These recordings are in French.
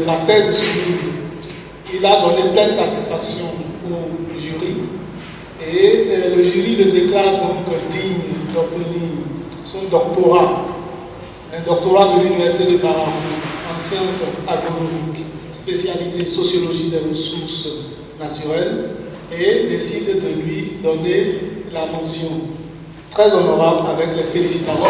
de la thèse soumise. Il a donné pleine satisfaction au jury et le jury le déclare donc digne d'obtenir son doctorat, un doctorat de l'Université de Parakou en sciences agronomiques, spécialité sociologie des ressources naturelles, et décide de lui donner la mention très honorable avec les félicitations.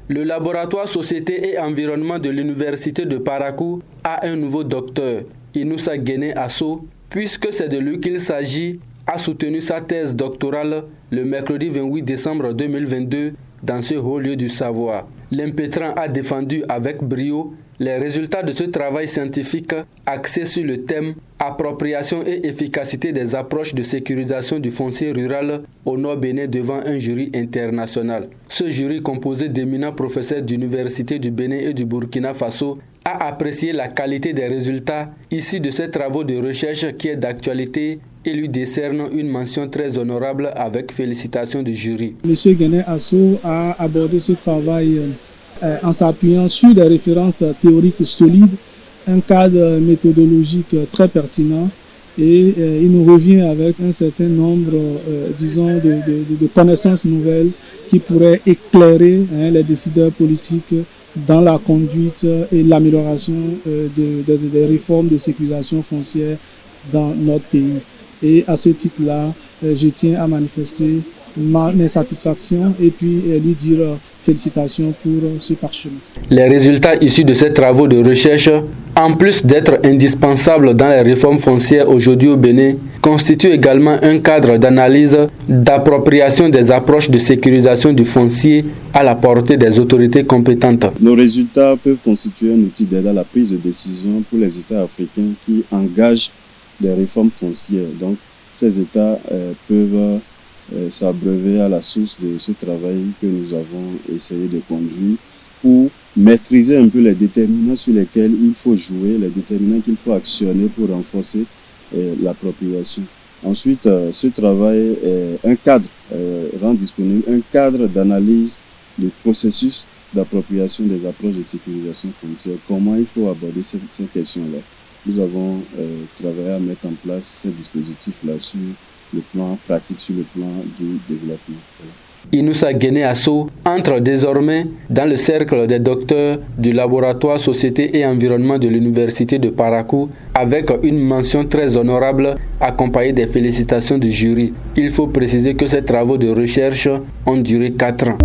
Le laboratoire Société et Environnement de l'Université de Parakou a un nouveau docteur, Inoussa Guéné Asso, puisque c'est de lui qu'il s'agit, a soutenu sa thèse doctorale le mercredi 28 décembre 2022 dans ce haut lieu du savoir. L'impétrant a défendu avec brio les résultats de ce travail scientifique axé sur le thème « Appropriation et efficacité des approches de sécurisation du foncier rural au Nord Bénin devant un jury international ». Ce jury, composé d'éminents professeurs d'universités du Bénin et du Burkina Faso, a apprécié la qualité des résultats issus de ces travaux de recherche qui est d'actualité et lui décerne une mention très honorable avec félicitations du jury. Monsieur Guéné Asso a abordé ce travail en s'appuyant sur des références théoriques solides, un cadre méthodologique très pertinent et il nous revient avec un certain nombre, de connaissances nouvelles qui pourraient éclairer les décideurs politiques dans la conduite et l'amélioration des réformes de sécurisation foncière dans notre pays. Et à ce titre-là, je tiens à manifester mes satisfactions et puis lui dire félicitations pour ce parchemin. Les résultats issus de ces travaux de recherche, en plus d'être indispensables dans les réformes foncières aujourd'hui au Bénin, constituent également un cadre d'analyse, d'appropriation des approches de sécurisation du foncier à la portée des autorités compétentes. Nos résultats peuvent constituer un outil d'aide à la prise de décision pour les États africains qui engagent des réformes foncières. Donc, ces États peuvent s'abreuver à la source de ce travail que nous avons essayé de conduire pour maîtriser un peu les déterminants sur lesquels il faut jouer, les déterminants qu'il faut actionner pour renforcer l'appropriation. Ensuite, ce travail est un cadre, rend disponible un cadre d'analyse du processus d'appropriation des approches de sécurisation foncière. Comment il faut aborder ces questions-là. Nous avons travaillé à mettre en place ces dispositifs-là sur le plan pratique, sur le plan du développement. Inoussa Guéné Asso entre désormais dans le cercle des docteurs du laboratoire Société et Environnement de l'Université de Parakou avec une mention très honorable accompagnée des félicitations du jury. Il faut préciser que ces travaux de recherche ont duré 4 ans.